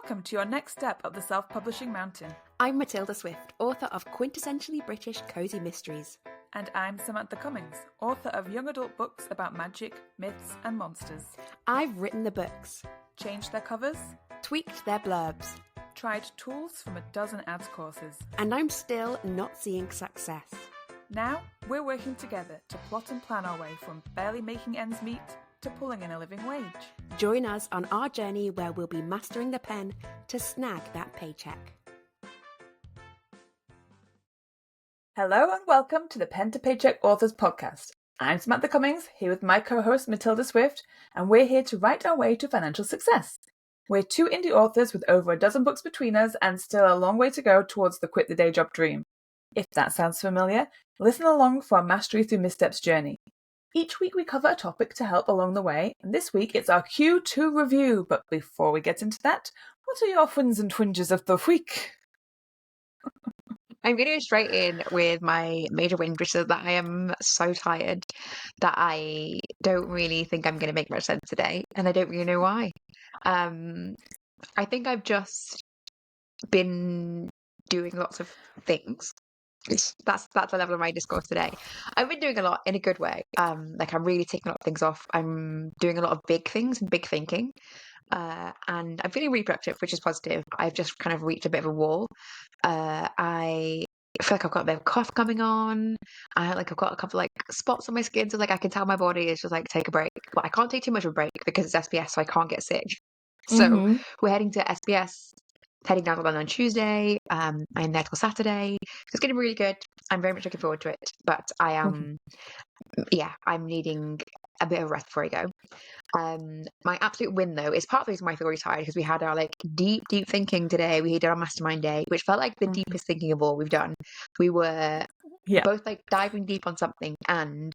Welcome to your next step up the self-publishing mountain. I'm Matilda Swift, author of quintessentially British cozy mysteries. And I'm Samantha Cummings, author of young adult books about magic, myths and monsters. I've written the books, Changed their covers, tweaked their blurbs, tried tools from a dozen ads courses. and I'm still not seeing success. Now, we're working together to plot and plan our way from barely making ends meet to pulling in a living wage. Join us on our journey where we'll be mastering the pen to snag that paycheck. Hello and welcome to the Pen to Paycheck Authors Podcast. I'm Samantha Cummings, here with my co-host Matilda Swift, and we're here to write our way to financial success. We're two indie authors with over a dozen books between us and still a long way to go towards the quit the day job dream. If that sounds familiar, listen along for our Mastery Through Missteps journey. Each week we cover a topic to help along the way, and this week it's our Q2 review. But before we get into that, what are your wins and twinges of the week? I'm going to go straight in with my major win, which is that I am so tired that I don't really think I'm going to make much sense today, and I don't really know why. I think I've just been doing lots of things. That's the level of my discourse today. I've been doing a lot in a good way. Like I'm really taking a lot of things off. I'm doing a lot of big things and big thinking. And I'm feeling really productive, which is positive. I've just kind of reached a bit of a wall. I feel like I've got a bit of cough coming on. I've got a couple like spots on my skin, so like I can tell my body is just like take a break. But I can't take too much of a break because it's SBS, so I can't get sick. So we're heading to SBS. Heading down to London on Tuesday. I'm there till Saturday. It's going to be really good. I'm very much looking forward to it. But I am, I'm needing a bit of rest before I go. My absolute win, though, is part of the reason why I feel really tired because we had our like deep thinking today. We did our mastermind day, which felt like the deepest thinking of all we've done. We were both like diving deep on something and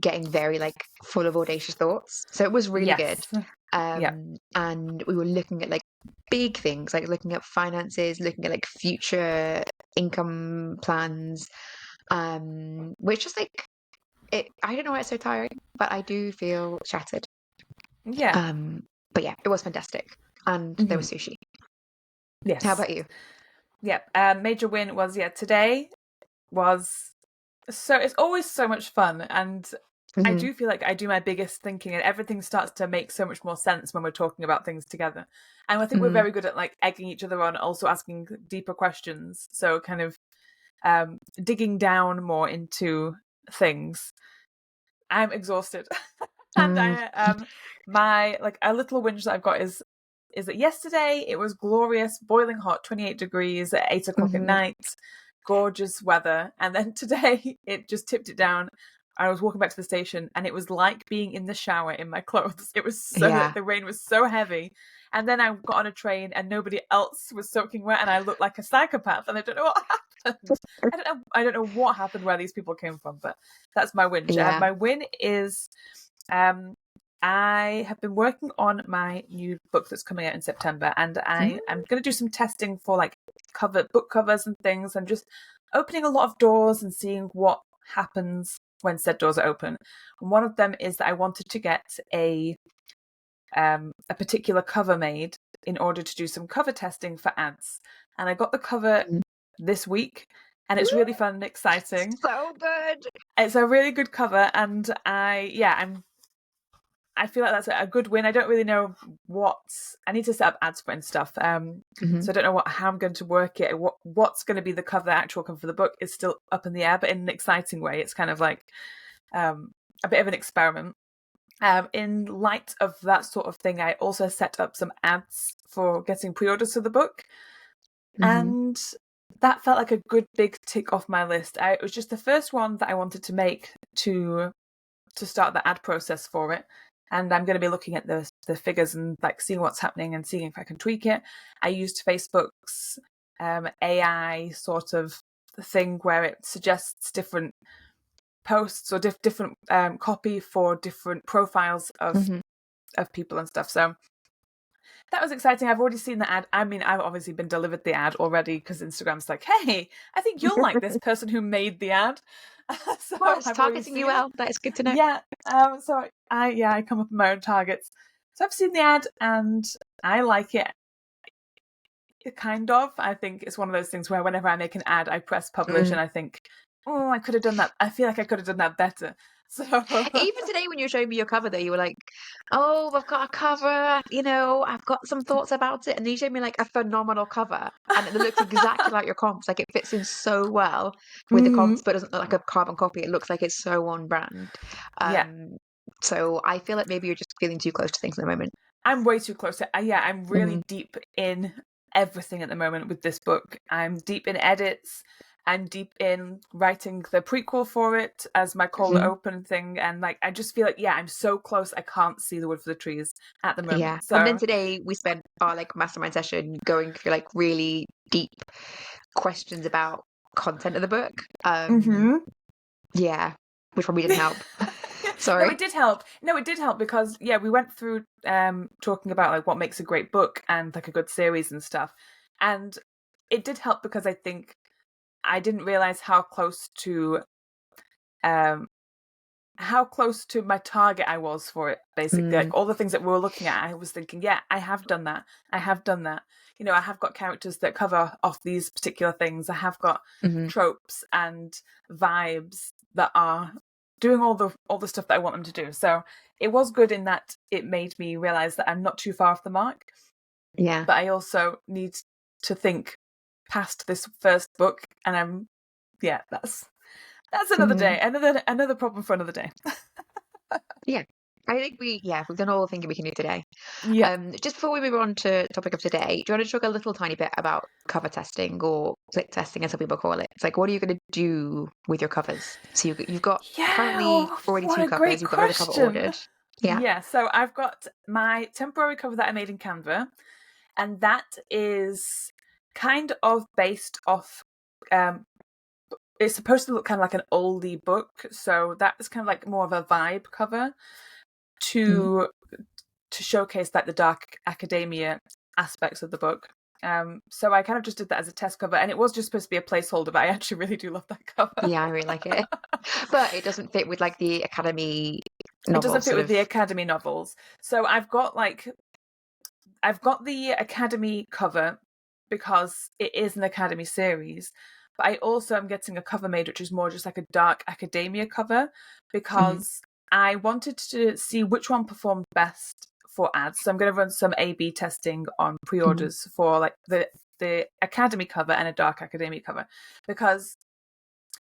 getting very like full of audacious thoughts. So it was really good. And we were looking at like big things, like looking at finances, looking at like future income plans, which is like I don't know why it's so tiring, but I do feel shattered. But yeah, it was fantastic, and there was sushi. Yes. How about you? Major win was today was so it's always so much fun, and I do feel like I do my biggest thinking and everything starts to make so much more sense when we're talking about things together. And I think we're very good at like egging each other on, also asking deeper questions. So kind of digging down more into things. I'm exhausted. And my like a little whinge that I've got is that yesterday it was glorious, boiling hot, 28 degrees at 8 o'clock at night, gorgeous weather. And then today it just tipped it down. I was walking back to the station and it was like being in the shower in my clothes. It was so the rain was so heavy. And then I got on a train and nobody else was soaking wet and I looked like a psychopath and I don't know what happened. I don't know what happened, where these people came from, but that's my win. My win is I have been working on my new book that's coming out in September, and I'm going to do some testing for like book covers and things, and just opening a lot of doors and seeing what happens when said doors are open. And one of them is that I wanted to get a particular cover made in order to do some cover testing for ads. And I got the cover this week, and it's really fun and exciting. So good. It's a really good cover, and I feel like that's a good win. I don't really know I need to set up ads for and stuff. So I don't know how I'm going to work it. What's going to be the actual cover for the book is still up in the air, but in an exciting way. It's kind of like a bit of an experiment. In light of that sort of thing, I also set up some ads for getting pre-orders for the book. And that felt like a good big tick off my list. It was just the first one that I wanted to make to start the ad process for it. And I'm going to be looking at the figures and like seeing what's happening and seeing if I can tweak it. I used Facebook's AI sort of thing where it suggests different posts or different copy for different profiles of people and stuff. So that was exciting. I've already seen the ad. I mean, I've obviously been delivered the ad already because Instagram's like, hey, I think you'll like this person who made the ad. So it's targeting you well. That is good to know. Yeah. So I come up with my own targets. So I've seen the ad and I like it. kind of. I think it's one of those things where whenever I make an ad, I press publish and I think, oh, I could have done that. I feel like I could have done that better. So Even today when you showed me your cover though, you were like, oh, I've got a cover, you know, I've got some thoughts about it. And then you showed me like a phenomenal cover and it looks exactly like your comps. Like it fits in so well with the comps, but it doesn't look like a carbon copy. It looks like it's so on brand. yeah, So I feel like maybe you're just feeling too close to things at the moment. I'm way too close to yeah, I'm really deep in everything at the moment with this book. I'm deep in edits. I'm deep in writing the prequel for it as my cold open thing, and like I just feel like I'm so close. I can't see the wood for the trees at the moment. Yeah. So And then today we spent our like mastermind session going through like really deep questions about content of the book. Yeah, which probably didn't help. Sorry. No, it did help. No, it did help because we went through talking about like what makes a great book and like a good series and stuff. And it did help because I think I didn't realize how close to my target I was for it, basically. Like all the things that we were looking at, I was thinking, I have done that. I have done that. You know, I have got characters that cover off these particular things. I have got tropes and vibes that are doing all the stuff that I want them to do. So it was good in that it made me realize that I'm not too far off the mark. Yeah. But I also need to think past this first book, and that's another day, another problem for another day. Yeah. I think we've done all the thinking we can do today. Yeah. Just before we move on to the topic of today, do you want to talk a little tiny bit about cover testing or click testing, as some people call it? It's like, what are you going to do with your covers? So you've got currently already what 2 a covers. great You've got another cover question. ordered. Yeah. So I've got my temporary cover that I made in Canva, and that is kind of based off it's supposed to look kind of like an oldie book, so that is kind of like more of a vibe cover to showcase like the dark academia aspects of the book. So I kind of just did that as a test cover, and it was just supposed to be a placeholder, but I actually really do love that cover. Yeah, I really like it. But it doesn't fit with like the Academy novels. It doesn't fit with the Academy novels. So I've got the Academy cover because it is an Academy series, but I also am getting a cover made which is more just like a dark academia cover because I wanted to see which one performed best for ads. So I'm going to run some A/B testing on pre-orders for like the Academy cover and a dark academia cover, because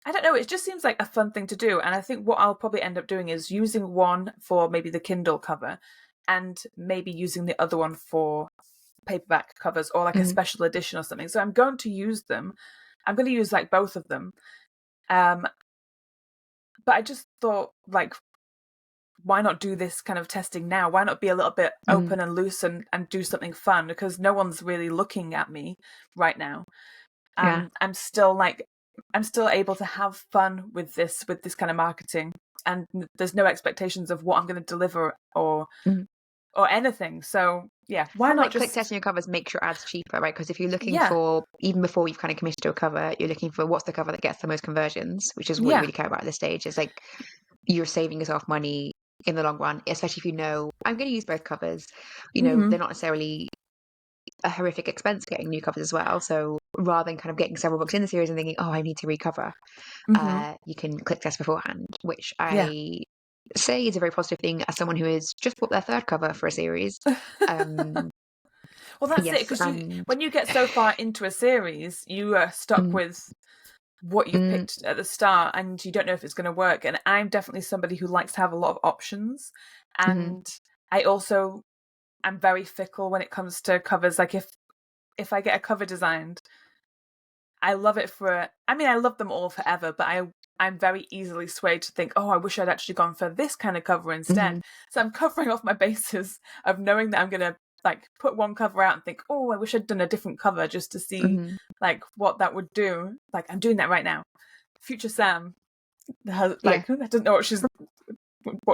I don't know, it just seems like a fun thing to do. And I think what I'll probably end up doing is using one for maybe the Kindle cover and maybe using the other one for paperback covers or like a special edition or something. So I'm going to use them. I'm going to use like both of them. But I just thought, like, why not do this kind of testing now? Why not be a little bit open and loose and do something fun? Because no one's really looking at me right now. I'm still able to have fun with this kind of marketing, and there's no expectations of what I'm going to deliver or anything. So why and not like just click testing your covers makes your ads cheaper, right? Because if you're looking for, even before you've kind of committed to a cover, you're looking for what's the cover that gets the most conversions, which is what you really care about at this stage. It's like you're saving yourself money in the long run, especially if you know I'm going to use both covers. You know, they're not necessarily a horrific expense getting new covers as well. So rather than kind of getting several books in the series and thinking, oh, I need to recover, you can click test beforehand, which I say is a very positive thing as someone who has just bought their 3rd cover for a series. Well, that's it, because when you get so far into a series, you are stuck with what you picked at the start, and you don't know if it's going to work. And I'm definitely somebody who likes to have a lot of options, and I'm very fickle when it comes to covers. Like if I get a cover designed, I love it I love them all forever, but I'm very easily swayed to think, oh, I wish I'd actually gone for this kind of cover instead. So I'm covering off my bases of knowing that I'm going to like put one cover out and think, oh, I wish I'd done a different cover just to see like what that would do. Like I'm doing that right now. Future Sam has, like I don't know what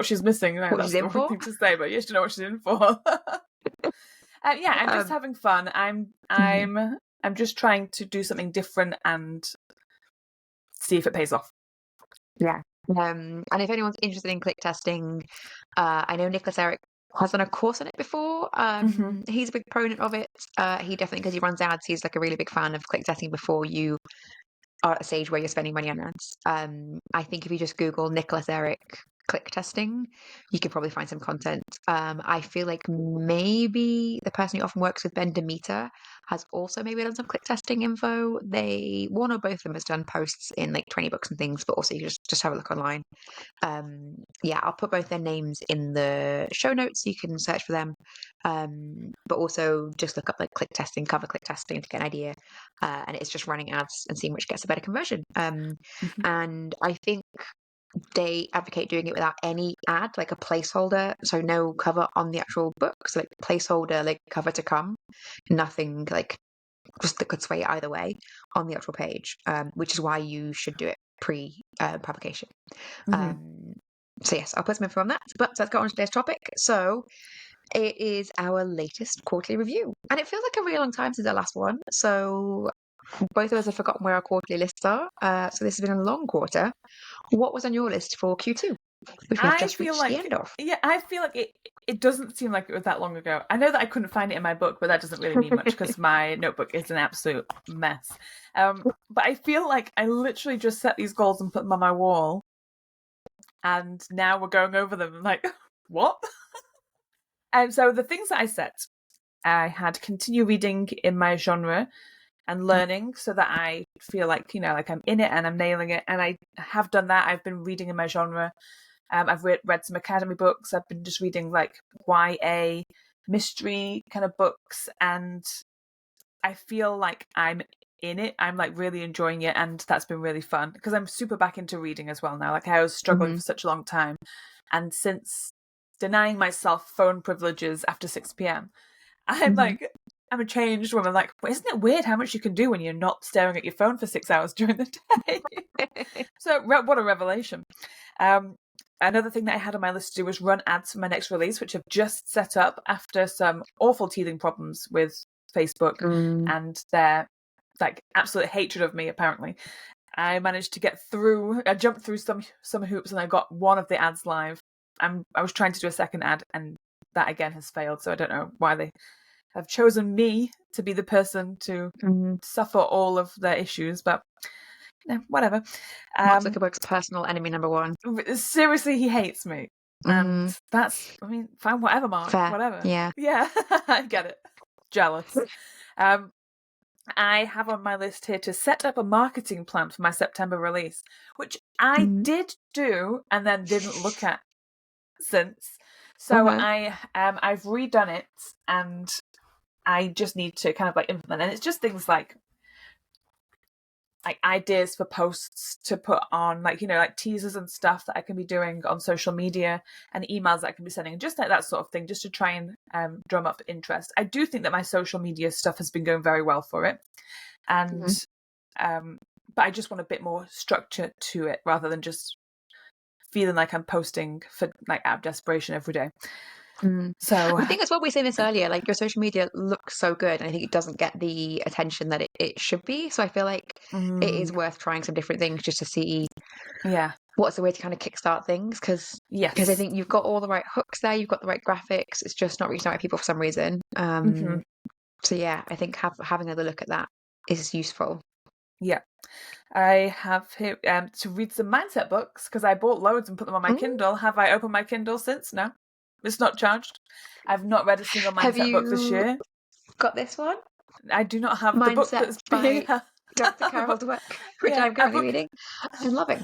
she's missing. No, that's the wrong thing to say, but you should know what she's in for. I'm just having fun. I'm just trying to do something different and see if it pays off. Yeah. And if anyone's interested in click testing, I know Nicholas Eric has done a course on it before. He's a big proponent of it. He definitely, because he runs ads, he's like a really big fan of click testing before you are at a stage where you're spending money on ads. I think if you just Google Nicholas Eric click testing, you could probably find some content. I feel like maybe the person who often works with Ben Demeter has also maybe done some click testing info. One or both of them has done posts in like 20 books and things, but also you just have a look online. I'll put both their names in the show notes so you can search for them. But also just look up like click testing, cover click testing to get an idea. And it's just running ads and seeing which gets a better conversion. And I think they advocate doing it without any ad, like a placeholder, so no cover on the actual book, so like placeholder, like cover to come, nothing like just that could sway either way on the actual page, which is why you should do it pre-publication. So yes, I'll put some info on that, but let's go on to today's topic. So it is our latest quarterly review, and it feels like a really long time since our last one, so both of us have forgotten where our quarterly lists are. So this has been a long quarter. What was on your list for Q2, which we have just reached the end of? Yeah, I feel like it doesn't seem like it was that long ago. I know that I couldn't find it in my book, but that doesn't really mean much because my notebook is an absolute mess. But I feel like I literally just set these goals and put them on my wall, and now we're going over them. I'm like, what? And so the things that I set, I had continue reading in my genre and learning so that I feel like, like I'm in it and I'm nailing it. And I have done that. I've been reading in my genre. I've read some academy books. I've been just reading like YA mystery kind of books. And I feel like I'm in it. I'm like really enjoying it. And that's been really fun because I'm super back into reading as well now. Like I was struggling for such a long time. And since denying myself phone privileges after 6 p.m., I'm a changed woman. Like, well, isn't it weird how much you can do when you're not staring at your phone for 6 hours during the day? So, what a revelation. Another thing that I had on my list to do was run ads for my next release, which I've just set up after some awful teething problems with Facebook and their like absolute hatred of me, apparently. I managed to get through, I jumped through some hoops and I got one of the ads live. I was trying to do a second ad and that again has failed, so I don't know why they have chosen me to be the person to suffer all of their issues, but whatever. Mark Zuckerberg's personal enemy number one. Seriously, he hates me. And that's, fine, whatever, Mark. Fair. Whatever. Yeah. Yeah, I get it. Jealous. I have on my list here to set up a marketing plan for my September release, which I did do and then didn't look at since. So I've redone it and I just need to kind of like implement, and it's just things like ideas for posts to put on, like teasers and stuff that I can be doing on social media and emails that I can be sending, just like that sort of thing, just to try and drum up interest. I do think that my social media stuff has been going very well for it, and but I just want a bit more structure to it rather than just feeling like I'm posting for like out of desperation every day. So I think that's what we were saying this earlier, like your social media looks so good and I think it doesn't get the attention that it should be, so I feel like it is worth trying some different things just to see what's the way to kind of kickstart things, because I think you've got all the right hooks there, you've got the right graphics, it's just not reaching out to people for some reason. So yeah, I think having another look at that is useful. I have here to read some mindset books because I bought loads and put them on my Kindle. Have I opened my Kindle since? No, it's not charged. I've not read a single mindset book this year. Got this one? I do not have the book that's being Dr. Carol Dweck, which I'm currently reading. I'm loving.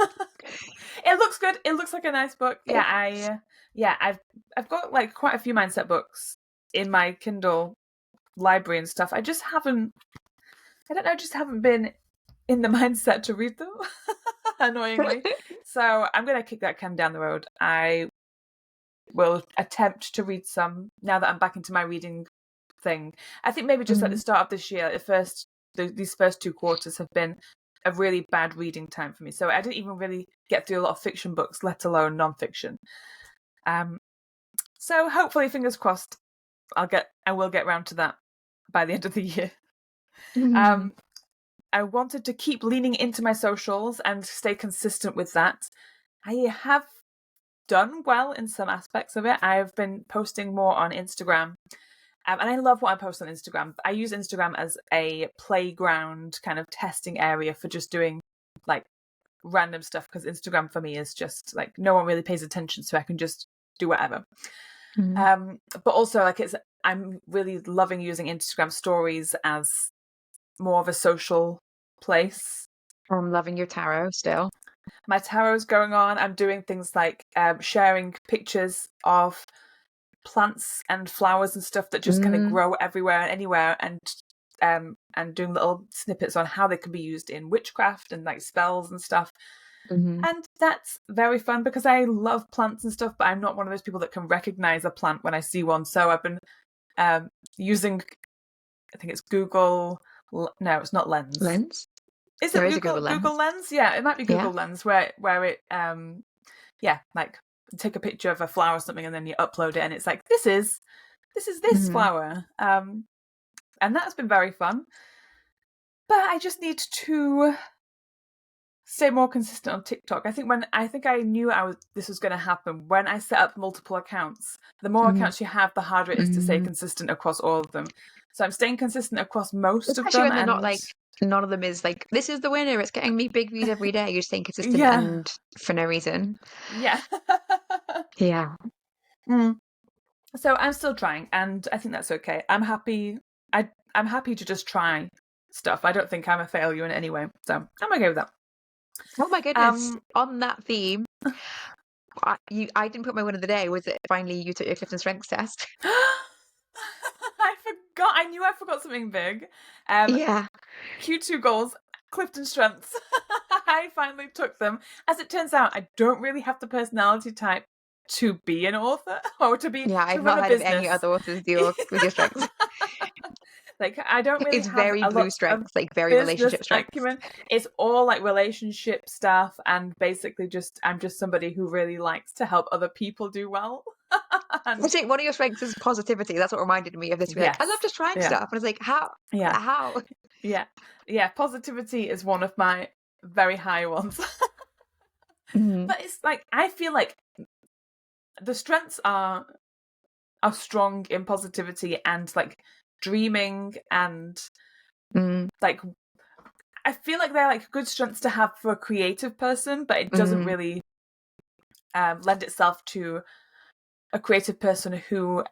It looks good. It looks like a nice book. I've got like quite a few mindset books in my Kindle library and stuff. I just haven't been in the mindset to read them, annoyingly. So I'm going to kick that can down the road. I will attempt to read some now that I'm back into my reading thing. I think maybe just at the start of this year, these first 2 quarters have been a really bad reading time for me. So I didn't even really get through a lot of fiction books, let alone non-fiction. So hopefully, fingers crossed, I will get round to that by the end of the year. I wanted to keep leaning into my socials and stay consistent with that. I have done well in some aspects of it. I've been posting more on Instagram. And I love what I post on Instagram. I use Instagram as a playground kind of testing area for just doing like random stuff, because Instagram for me is just like no one really pays attention, so I can just do whatever. But also like I'm really loving using Instagram stories as more of a social place. I'm loving your tarot still. My tarot's going on. I'm doing things like sharing pictures of plants and flowers and stuff that just kind of grow everywhere and anywhere, and doing little snippets on how they can be used in witchcraft and like spells and stuff. And that's very fun because I love plants and stuff, but I'm not one of those people that can recognize a plant when I see one. So I've been using, I think it's Google. No, it's not Lens. Lens? Is There it is a Google, Google Lens. Google Lens? Yeah, it might be Google Yeah. Lens where it like take a picture of a flower or something and then you upload it and it's like this is this flower. And that's been very fun. But I just need to stay more consistent on TikTok. I think I knew this was going to happen when I set up multiple accounts. The more accounts you have, the harder it is to stay consistent across all of them. So I'm staying consistent across most Especially of them. when they're not like, none of them is like, this is the winner, it's getting me big views every day. You're staying consistent and for no reason. Yeah. Yeah. So I'm still trying, and I think that's okay. I'm happy. I'm happy to just try stuff. I don't think I'm a failure in any way, so I'm okay with that. Oh my goodness! On that theme, I didn't put my win of the day. Was it finally you took your Clifton Strengths test? I forgot. I knew I forgot something big. Yeah. Q2 goals, Clifton Strengths. I finally took them. As it turns out, I don't really have the personality type to be an author or to be. Yeah, I've not heard of any other authors with your strengths. Like I don't really it's have very a blue lot strengths, like very business relationship strengths. acumen. It's all like relationship stuff, and basically I'm just somebody who really likes to help other people do well. I think one of your strengths is positivity. That's what reminded me of this. Like, I love just trying stuff. And I was like, how? Yeah. How? Yeah. Positivity is one of my very high ones. But it's like I feel like the strengths are strong in positivity and like dreaming and like I feel like they're like good strengths to have for a creative person, but it doesn't really lend itself to a creative person who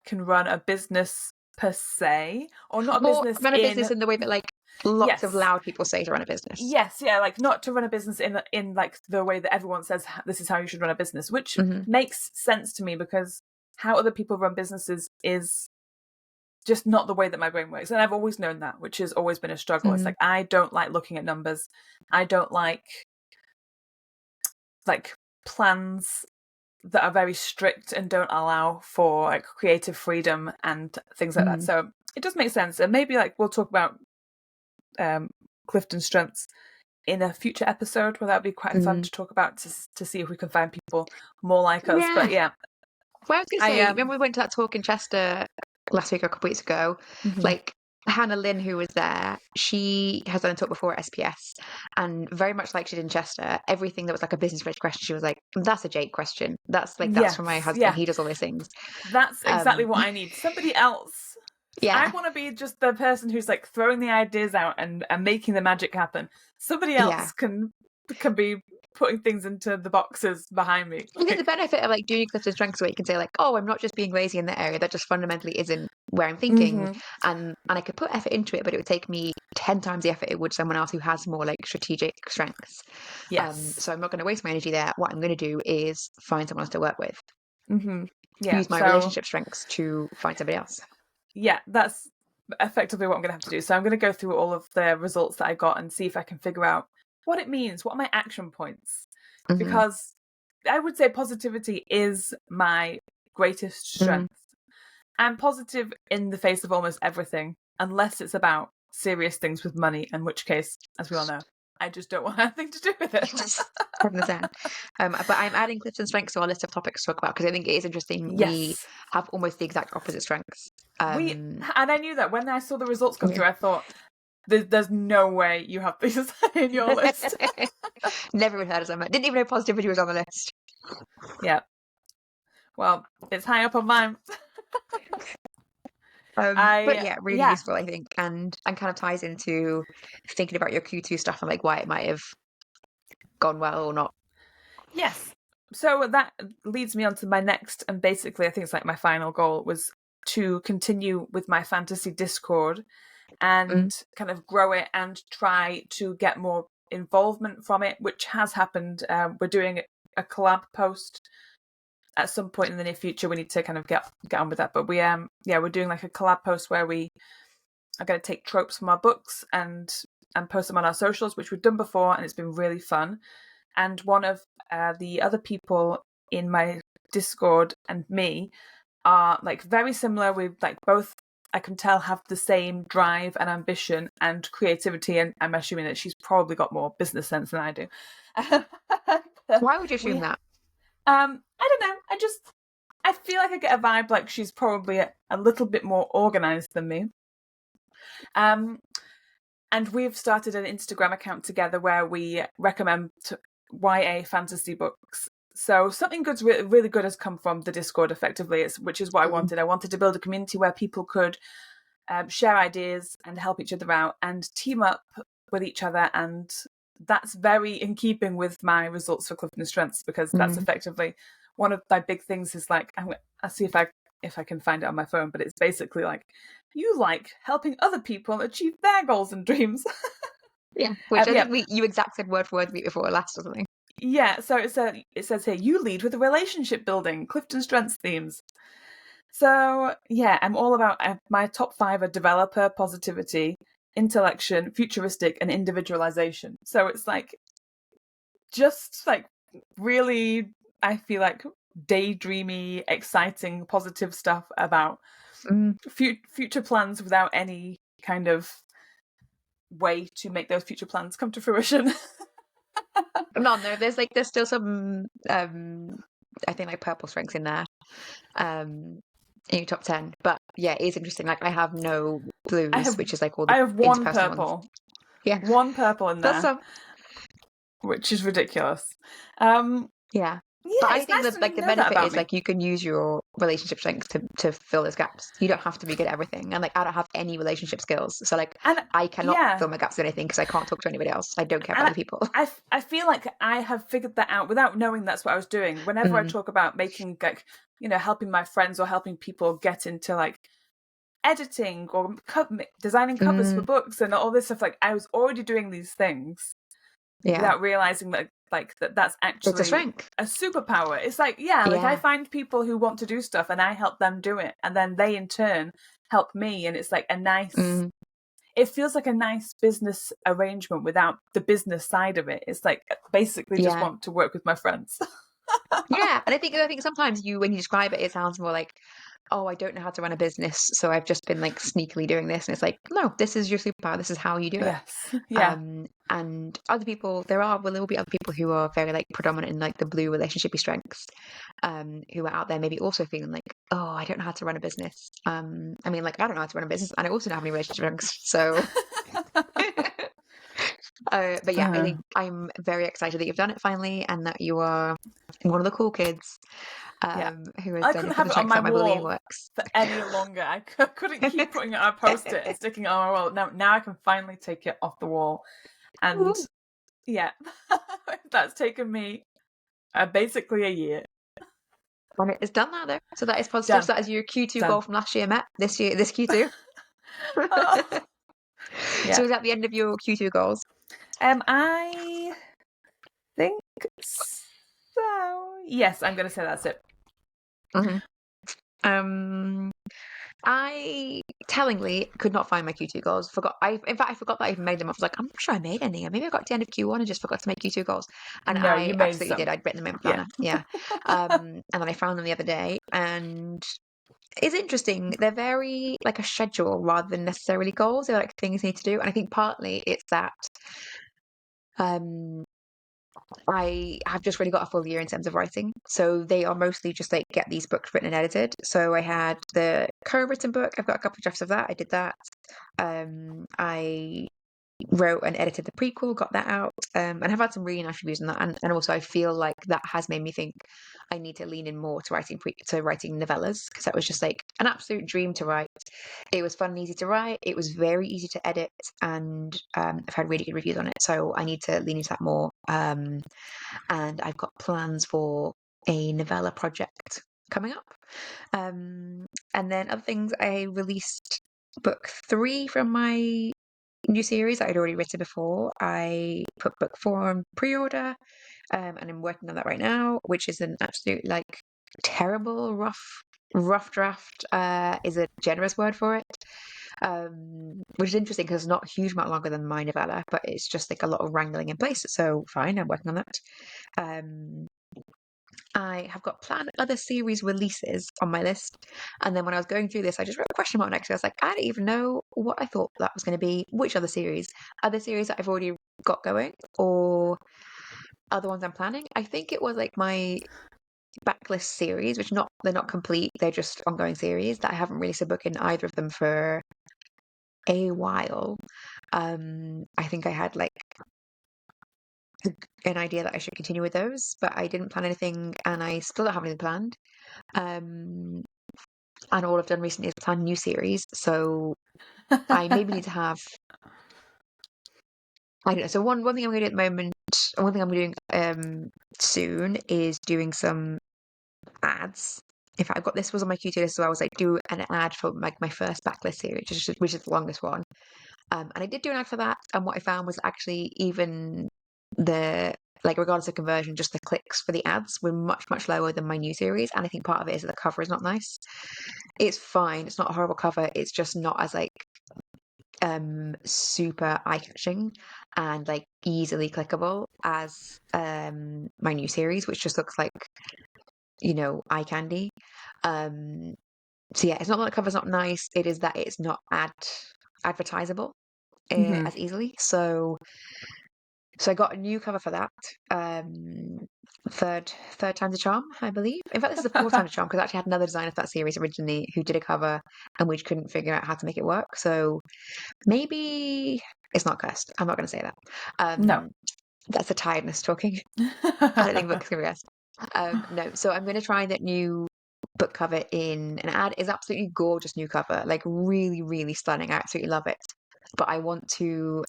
can run a business per se, or not a business. Run a business in the way that like lots of loud people say to run a business. Yes, yeah, like not to run a business in like the way that everyone says this is how you should run a business, which makes sense to me because how other people run businesses is just not the way that my brain works. And I've always known that, which has always been a struggle. It's like, I don't like looking at numbers. I don't like plans that are very strict and don't allow for like creative freedom and things like that. So it does make sense. And maybe like we'll talk about Clifton Strengths in a future episode where that'd be quite fun to talk about to see if we can find people more like us. But yeah. Well, I was going to say, remember we went to that talk in Chester last week or a couple weeks ago? Like Hannah Lynn, who was there, she has done a talk before at SPS, and very much like she did in Chester, everything that was like a business related question, she was like, that's a Jake question. That's for my husband. He does all those things. That's exactly what I need. Somebody else. I want to be just the person who's like throwing the ideas out and making the magic happen. Somebody else can be putting things into the boxes behind me. I think the benefit of like doing Clifton Strengths where you can say like, oh, I'm not just being lazy in that area. That just fundamentally isn't where I'm thinking. And I could put effort into it, but it would take me 10 times the effort it would someone else who has more like strategic strengths. Yes. So I'm not going to waste my energy there. What I'm going to do is find someone else to work with. Use my relationship strengths to find somebody else. Yeah, that's effectively what I'm going to have to do. So I'm going to go through all of the results that I got and see if I can figure out what it means. What are my action points? Because I would say positivity is my greatest strength. I'm positive in the face of almost everything, unless it's about serious things with money, in which case, as we all know, I just don't want anything to do with it. 100%. But I'm adding Clifton Strengths to our list of topics to talk about because I think it is interesting. Yes. We have almost the exact opposite strengths. And I knew that when I saw the results come through, I thought, there's no way you have these in your list. Never even heard of them. Didn't even know positivity was on the list. Yeah. Well, it's high up on mine. But yeah, really Yeah. useful, I think, and kind of ties into thinking about your Q2 stuff and like why it might have gone well or not. Yes. So that leads me on to my next, and basically, I think it's like my final goal was to continue with my fantasy Discord Mm, and kind of grow it and try to get more involvement from it, which has happened. We're doing a collab post at some point in the near future. We need to kind of get on with that, but we're doing like a collab post where we are going to take tropes from our books and post them on our socials, which we've done before, and it's been really fun. And one of the other people in my Discord and me are like very similar. We like both, I can tell, have the same drive and ambition and creativity, and I'm assuming that she's probably got more business sense than I do. why would you assume we that? I don't know. I feel like I get a vibe like she's probably a little bit more organized than me. And we've started an Instagram account together where we recommend YA fantasy books. So something good's really good has come from the Discord, effectively, which is what I wanted. I wanted to build a community where people could share ideas and help each other out and team up with each other. And that's very in keeping with my results for Clifton Strengths, because that's effectively one of my big things. Is like, I'll see if I can find it on my phone, but it's basically like, you like helping other people achieve their goals and dreams. Yeah, which I Yeah. think you exact word for word before last or something. Yeah, so it says here, you lead with relationship building, Clifton Strengths themes. So yeah, I'm all about, my top 5 are developer, positivity, intellection, futuristic, and individualization. So it's like, just like really, I feel like daydreamy, exciting, positive stuff about future plans without any kind of way to make those future plans come to fruition. No, there's still some I think like purple strengths in there. In your top 10. But yeah, it is interesting. Like I have no blues, which is like all the I have one interpersonal ones. purple. Yeah. One purple in That's there, which is ridiculous. yeah. Yeah, But I it's think nice that to like the know that benefit about is me. like you can use your relationship strengths to fill those gaps. You don't have to be good at everything. And like I don't have any relationship skills. So like And I cannot yeah, fill my gaps with anything because I can't talk to anybody else. I don't care about and other people. I feel like I have figured that out without knowing that's what I was doing. Whenever I Mm, talk about making, like, helping my friends or helping people get into like editing or designing covers for mm, books and all this stuff, like I was already doing these things yeah. without realizing that, like, that's It's a actually strength. a superpower. It's like, yeah, like I Yeah. find people who want to do stuff and I help them do it, and then they in turn help me, and it's like a nice, Mm, it feels like a nice business arrangement without the business side of it. It's like basically just yeah. want to work with my friends. Yeah. And I think sometimes when you describe it, it sounds more like, oh, I don't know how to run a business, so I've just been like sneakily doing this. And it's like, no, this is your superpower. This is how you do it. Yes. Yeah. And other people, there will be other people who are very like predominant in like the blue relationshipy strengths, who are out there maybe also feeling like, oh, I don't know how to run a business. I mean, like I don't know how to run a business, and I also don't have any relationship strengths. So, but yeah, I think I'm very excited that you've done it finally, and that you are one of the cool kids, Yeah. who has I done couldn't it for have the it on strengths my that my bullying wall works. for any longer. I couldn't keep putting it on a post-it and sticking it on my wall. Now I can finally take it off the wall. And Ooh. yeah, that's taken me basically a year. And it's done that though, so that is positive. Done. So that is your Q2 Done. goal from last year met this Q2. Oh, So yeah. is that the end of your Q2 goals? I think so. Yes, I'm going to say that's it. Mm-hmm. I tellingly could not find my Q2 goals. In fact, I forgot that I even made them. I was like, I'm not sure I made any. Maybe I got to the end of Q1 and just forgot to make Q2 goals. And No, you I made absolutely some. did. I'd written them in my Yeah. planner. Yeah. And then I found them the other day, and it's interesting. They're very like a schedule rather than necessarily goals. They're like things you need to do. And I think partly it's that um I have just really got a full year in terms of writing. So they are mostly just like get these books written and edited. So I had the co-written book. I've got a couple of drafts of that. I did that. I wrote and edited the prequel, got that out, and have had some really nice reviews on that. And also, I feel like that has made me think I need to lean in more to writing novellas, because that was just like an absolute dream to write. It was fun and easy to write. It was very easy to edit, and I've had really good reviews on it. So I need to lean into that more. And I've got plans for a novella project coming up. And then other things, I released book 3 from my new series that I'd already written before. I put book 4 on pre-order, and I'm working on that right now, which is an absolute like terrible, rough draft, is a generous word for it. Which is interesting because it's not a huge amount longer than my novella, but it's just like a lot of wrangling in place. So fine, I'm working on that. I have got planned other series releases on my list. And then when I was going through this, I just wrote a question mark next to it. I was like, I don't even know what I thought that was going to be. Which other series? Other series that I've already got going, or other ones I'm planning? I think it was like my backlist series, which they're not complete. They're just ongoing series that I haven't released a book in either of them for a while. I think I had like an idea that I should continue with those, but I didn't plan anything, and I still don't have anything planned. And all I've done recently is plan new series, so I maybe need to have, I don't know. So one thing I'm going to do at the moment, one thing I'm doing soon is doing some ads. In fact, I've got this was on my Q2 list, so I was like, do an ad for like my first backlist series, which is the longest one. And I did do an ad for that, and what I found was actually even the, like, regardless of conversion, just the clicks for the ads were much lower than my new series. And I think part of it is that the cover is not nice. It's fine, it's not a horrible cover, it's just not as like super eye-catching and like easily clickable as my new series, which just looks like, eye candy. So yeah, it's not that the cover's not nice, it is that it's not advertisable as easily. So I got a new cover for that. Third time's a charm, I believe. In fact, this is the fourth time's a charm, because I actually had another designer for that series originally who did a cover, and we couldn't figure out how to make it work. So maybe it's not cursed. I'm not going to say that. No. That's the tiredness talking. I don't think books can be cursed. No, so I'm going to try that new book cover in an ad. Is absolutely gorgeous new cover, like really stunning. I absolutely love it. But I want to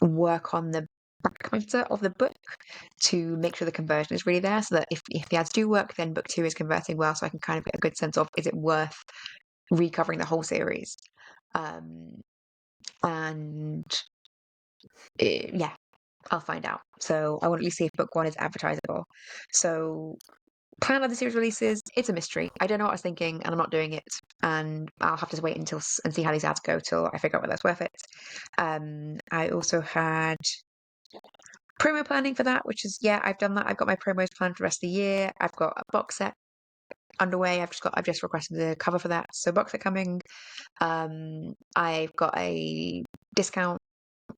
work on the back matter of the book to make sure the conversion is really there, so that if the ads do work, then book 2 is converting well, so I can kind of get a good sense of, is it worth recovering the whole series. And yeah, I'll find out. So I want to at least see if book 1 is advertisable. So plan of the series releases, it's a mystery. I don't know what I was thinking, and I'm not doing it. And I'll have to wait and see how these ads go till I figure out whether that's worth it. I also had promo planning for that, which is, I've done that. I've got my promos planned for the rest of the year. I've got a box set underway. I've just requested the cover for that. So box set coming. I've got a discount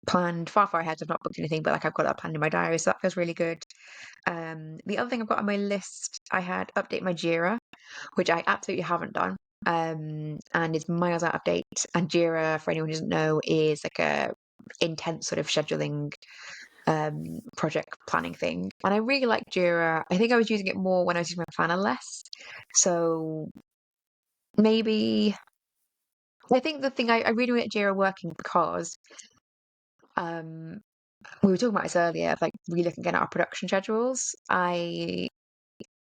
planned far ahead. I've not booked anything, but like I've got that planned in my diary, so that feels really good. The other thing I've got on my list, I had update my Jira, which I absolutely haven't done. And it's miles out of date. And Jira, for anyone who doesn't know, is like a intense sort of scheduling project planning thing. And I really like Jira. I think I was using it more when I was using my planner less. So maybe I think the thing I really want Jira working, because we were talking about this earlier, of like relooking at our production schedules.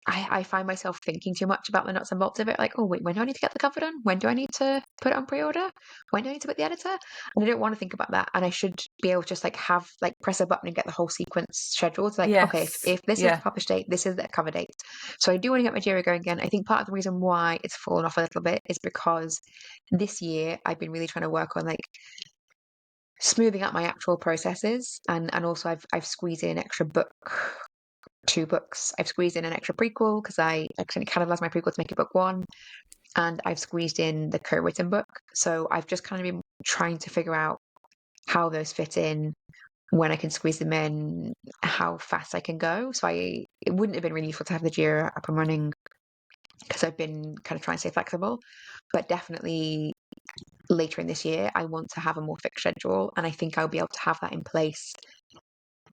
I find myself thinking too much about the nuts and bolts of it. Like, oh wait, when do I need to get the cover done? When do I need to put it on pre-order? When do I need to put the editor? And I don't want to think about that. And I should be able to just like have like press a button and get the whole sequence scheduled. Like, okay, if this is the published date, this is the cover date. So I do want to get my Jira going again. I think part of the reason why it's fallen off a little bit is because this year I've been really trying to work on like smoothing out my actual processes, and also I've squeezed in an extra book. 2 books. I've squeezed in an extra prequel because I accidentally cataloged my prequel to make it book 1, and I've squeezed in the co-written book. So I've just kind of been trying to figure out how those fit in, when I can squeeze them in, how fast I can go. So it wouldn't have been really useful to have the Jira up and running, because I've been kind of trying to stay flexible, but definitely later in this year, I want to have a more fixed schedule, and I think I'll be able to have that in place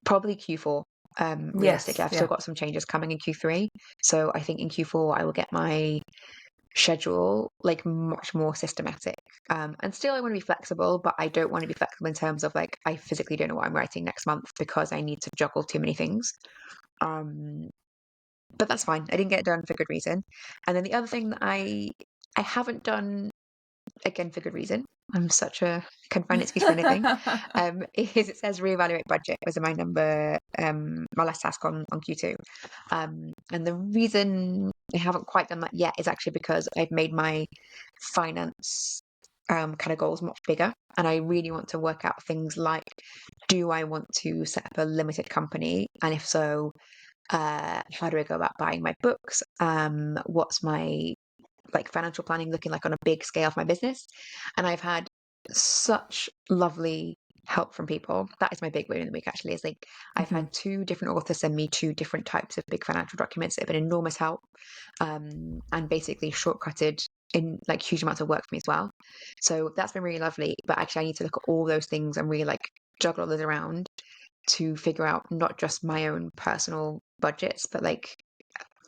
probably Q4. Realistically, Yes, I've still yeah. got some changes coming in Q3, so I think in Q4 I will get my schedule like much more systematic. And still I want to be flexible, but I don't want to be flexible in terms of like I physically don't know what I'm writing next month because I need to juggle too many things. But that's fine. I didn't get it done for good reason. And then the other thing that I haven't done, again for good reason, I'm such a can find excuse for anything, is it says reevaluate budget was my my last task on Q2. And the reason I haven't quite done that yet is actually because I've made my finance kind of goals much bigger, and I really want to work out things like, do I want to set up a limited company, and if so, how do I go about buying my books? What's my like financial planning looking like on a big scale for my business? And I've had such lovely help from people. That is my big win in the week, actually, is like I've had 2 different authors send me 2 different types of big financial documents that have been enormous help, and basically shortcutted in like huge amounts of work for me as well. So that's been really lovely. But actually I need to look at all those things and really like juggle all those around to figure out not just my own personal budgets, but like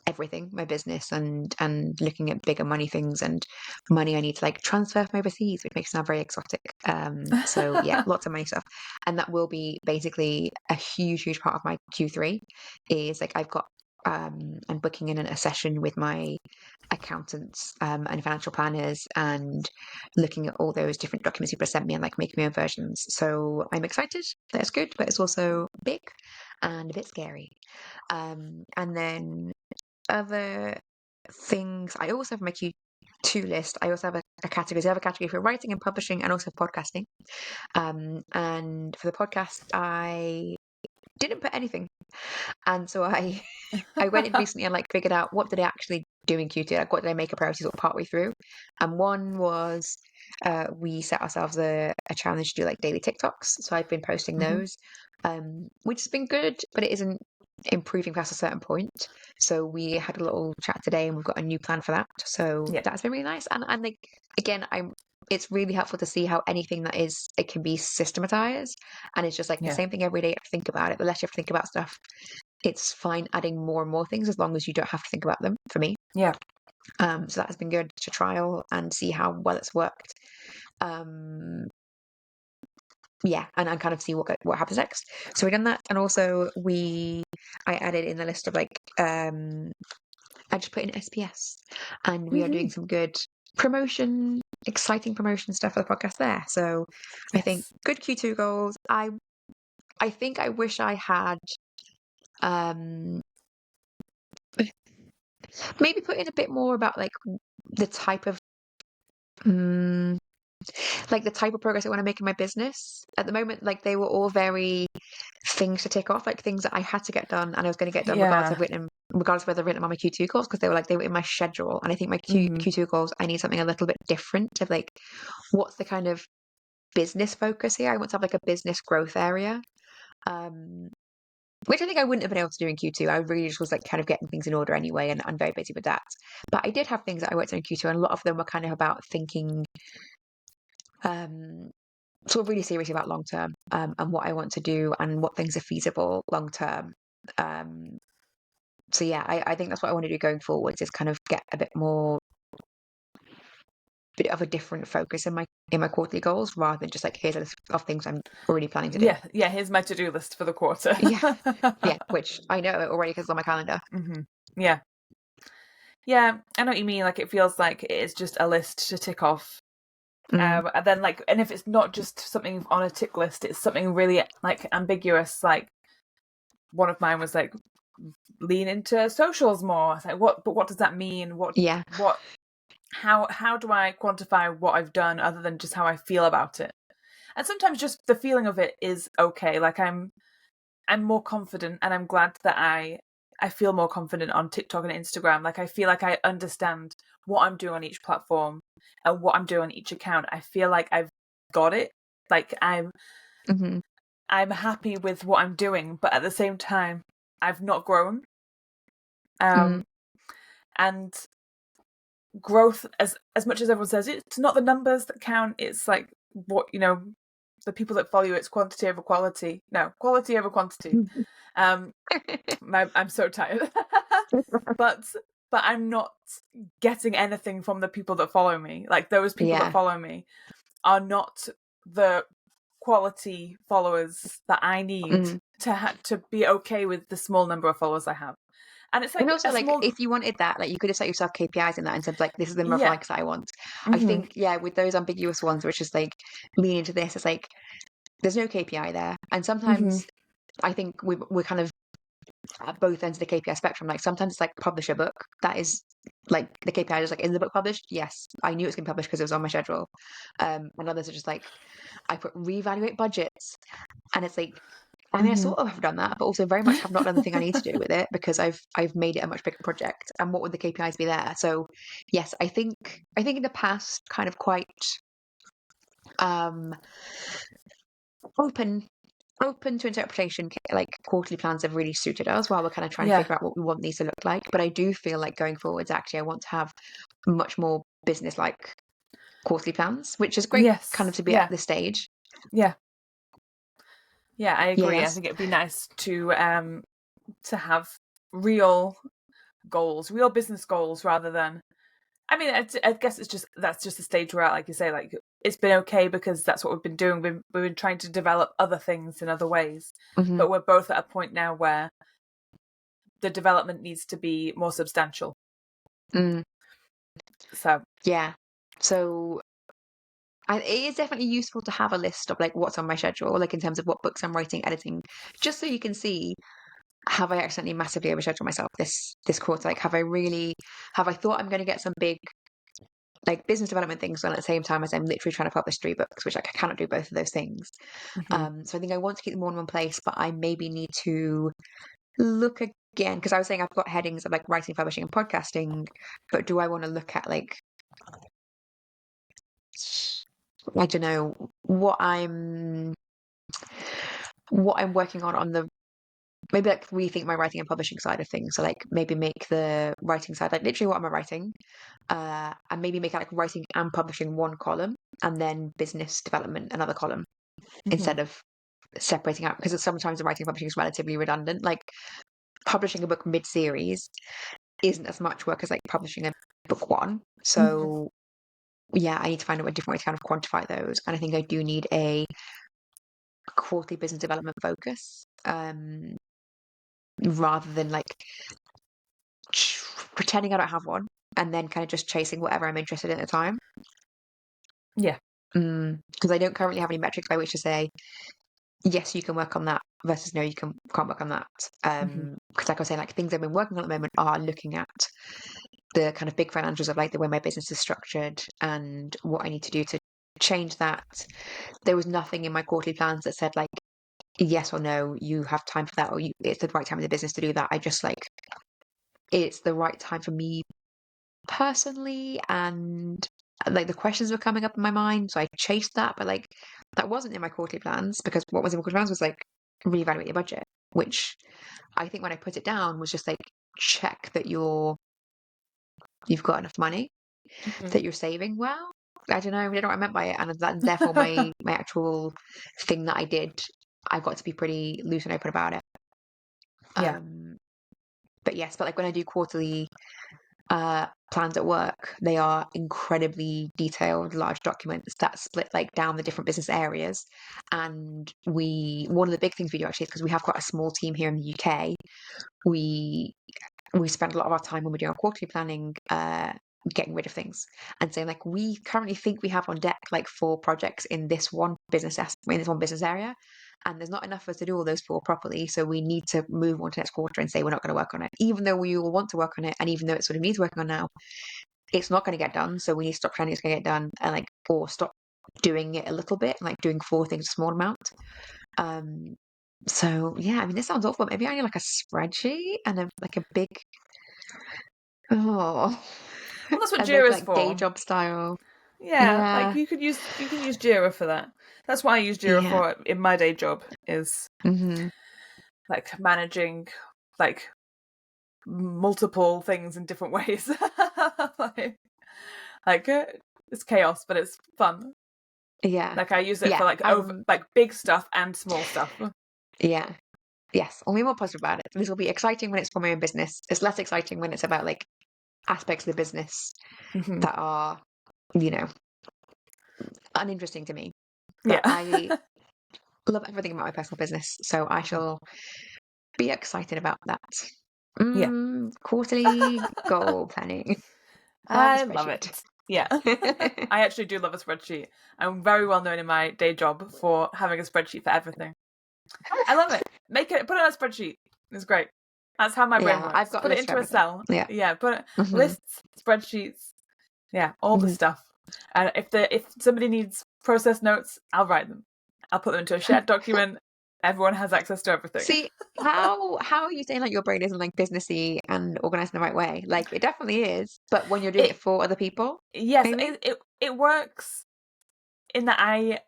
everything, my business, and looking at bigger money things and money I need to like transfer from overseas, which makes it sound very exotic. So yeah, lots of money stuff. And that will be basically a huge part of my Q3 is like I'm booking in a session with my accountants and financial planners and looking at all those different documents people have sent me and like making my own versions. So I'm excited. That's good, but it's also big and a bit scary. And then other things, I also have my Q2 list. I also have a category. So I have a category for writing and publishing and also podcasting. And for the podcast, I didn't put anything. And so I went in recently and like figured out what did I actually do in Q2, like what did I make a priority sort of partway through. And one was we set ourselves a challenge to do like daily TikToks. So I've been posting those, which has been good, but it isn't improving past a certain point. So we had a little chat today and we've got a new plan for that. So Yeah. that's been really nice. And like again, it's really helpful to see how anything that is it can be systematized, and it's just like the Yeah. same thing every day. You have to think about it, the less you have to think about stuff, it's fine adding more and more things as long as you don't have to think about them, for me. Yeah. So that has been good to trial and see how well it's worked. Yeah, and kind of see what happens next. So we've done that, and also I added in the list of like I just put in SPS, and we are doing some good promotion, exciting promotion stuff for the podcast there. So I think good Q2 goals. I think I wish I had maybe put in a bit more about like the type of like the type of progress I want to make in my business. At the moment, like they were all very things to tick off, like things that I had to get done and I was going to get done regardless of whether I've written them on my Q2 goals, because they were in my schedule. And I think my Q2 goals, I need something a little bit different of like, what's the kind of business focus here? I want to have like a business growth area. Which I think I wouldn't have been able to do in Q2. I really just was like kind of getting things in order anyway, and I'm very busy with that. But I did have things that I worked on in Q2, and a lot of them were kind of about thinking sort of really seriously about long term, and what I want to do and what things are feasible long term. So yeah, I think that's what I want to do going forwards, is kind of get a bit of a different focus in my quarterly goals, rather than just like here's a list of things I'm already planning to do. Yeah, here's my to-do list for the quarter. yeah, which I know already because it's on my calendar. Yeah, I know what you mean. Like it feels like it's just a list to tick off. And then and if it's not just something on a tick list, it's something really like ambiguous. Like one of mine was like lean into socials more. I was like, what does that mean? How do I quantify what I've done other than just how I feel about it? And sometimes just the feeling of it is okay. Like I'm more confident, and I'm glad that I feel more confident on TikTok and Instagram. Like I feel like I understand what I'm doing on each platform and what I'm doing on each account. I feel like I've got it. Like I'm happy with what I'm doing, but at the same time, I've not grown. And growth, as much as everyone says, it's not the numbers that count. It's like what, the people that follow you. It's quantity over quality. No, quality over quantity. I'm so tired. but I'm not getting anything from the people that follow me. Like, those people that follow me are not the quality followers that I need to be okay with the small number of followers I have. And it's like, And also, like, if you wanted that, like, you could have set yourself KPIs in that and said, like, this is the number of likes that I want. I think, with those ambiguous ones, which is like lean into this, it's like there's no KPI there. And sometimes I think we're kind of at both ends of the KPI spectrum. Like, sometimes it's like publish a book. That is like the KPI is like, is the book published? Yes, I knew it was going to be published because it was on my schedule. And others are just like, I put reevaluate budgets, and it's like, I mean, I sort of have done that, but also very much have not done the thing I need to do with it, because I've made it a much bigger project. And what would the KPIs be there? So yes, I think in the past, kind of quite open to interpretation, like quarterly plans have really suited us while we're kind of trying to figure out what we want these to look like. But I do feel like going forwards, actually, I want to have much more business like quarterly plans, which is great kind of to be at this stage. I agree. I think it'd be nice to have real goals, real business goals, rather than, I mean, I guess that's just the stage we're at. Like you say, like, it's been okay because that's what we've been doing. We've been trying to develop other things in other ways, but we're both at a point now where the development needs to be more substantial. So it is definitely useful to have a list of like what's on my schedule, like in terms of what books I'm writing, editing, just so you can see, have I accidentally massively overscheduled myself this quarter? Like, have I thought I'm going to get some big like business development things done at the same time as I'm literally trying to publish 3 books, which, like, I cannot do both of those things. So I think I want to keep them all in one place, but I maybe need to look again, because I was saying I've got headings of like writing, publishing, and podcasting, but do I want to look at, like, I don't know, what I'm working on the, maybe like rethink my writing and publishing side of things. So like maybe make the writing side like literally what am I writing, and maybe make it like writing and publishing one column, and then business development another column, instead of separating out, because sometimes the writing and publishing is relatively redundant. Like, publishing a book mid-series isn't as much work as like publishing a book one. So I need to find out a different way to kind of quantify those. And I think I do need a quarterly business development focus, rather than like pretending I don't have one and then kind of just chasing whatever I'm interested in at the time. Because I don't currently have any metrics by which to say, yes, you can work on that, versus no, you can't work on that. Because like I was saying, like, things I've been working on at the moment are looking at the kind of big financials of like the way my business is structured and what I need to do to change that. There was nothing in my quarterly plans that said like, yes or no, you have time for that, or it's the right time in the business to do that. I just like, it's the right time for me personally, and like the questions were coming up in my mind, so I chased that. But like, that wasn't in my quarterly plans, because what was in my quarterly plans was like reevaluate your budget, which I think when I put it down was just like, check that you've got enough money, that you're saving well. I don't know what I meant by it, and therefore my actual thing that I did, I got to be pretty loose and open about it. But like when I do quarterly plans at work, they are incredibly detailed, large documents that split like down the different business areas. And one of the big things we do actually is, because we have quite a small team here in the UK, we spend a lot of our time when we're doing our quarterly planning, getting rid of things and saying like, we currently think we have on deck like 4 projects in this one business area, and there's not enough for us to do all those 4 properly, so we need to move on to next quarter and say we're not going to work on it, even though we all want to work on it, and even though it sort of needs working on now, it's not going to get done. So we need to stop planning it's going to get done, and like, or stop doing it a little bit, like doing 4 things a small amount. So I mean, this sounds awful. Maybe I need like a spreadsheet and a big well, that's what and Jira's like for. day job style. Like you can use Jira for that. That's what I use Jira for in my day job, is like managing like multiple things in different ways. Like it's chaos, but it's fun. Yeah. Like I use it Yeah. for like over like big stuff and small stuff. Yeah. Yes. I'll be more positive about it. This will be exciting when it's for my own business. It's less exciting when it's about like aspects of the business that are, you know, uninteresting to me. But I love everything about my personal business, so I shall be excited about that. Yeah. Quarterly goal planning. Love a I love spreadsheet. it. Yeah. I actually do love a spreadsheet. I'm very well known in my day job for having a spreadsheet for everything. I love it. Put it on a spreadsheet. It's great. That's how my brain Yeah, I've works. got Put it lists for into a everything. cell. Yeah. Yeah, put it Mhm. lists, spreadsheets. Yeah, all the stuff. And if somebody needs process notes, I'll write them. I'll put them into a shared document. Everyone has access to everything. See, how are you saying like your brain isn't like businessy and organized in the right way? Like it definitely is, but when you're doing it for other people, Yes, maybe? it works in that I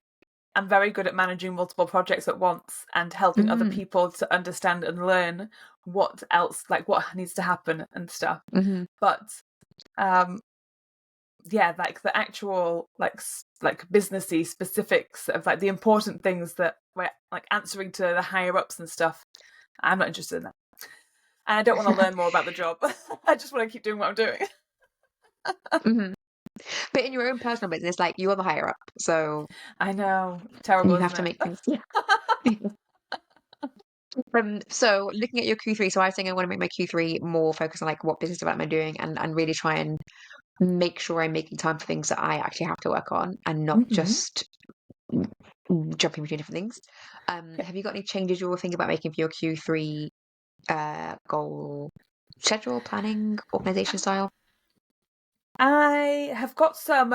am very good at managing multiple projects at once and helping other people to understand and learn what else, like what needs to happen and stuff. But yeah, like the actual like businessy specifics of like the important things that we're like answering to the higher ups and stuff, I'm not interested in that. And I don't want to learn more about the job. I just want to keep doing what I'm doing. But in your own personal business, like you are the higher up, so I know, terrible. you have to make things. So looking at your Q3, so I was saying I want to make my Q3 more focused on like what business development I'm doing and really try and make sure I'm making time for things that I actually have to work on and not just jumping between different things. Have you got any changes you're thinking about making for your Q3 goal schedule, planning, organization style? I have got some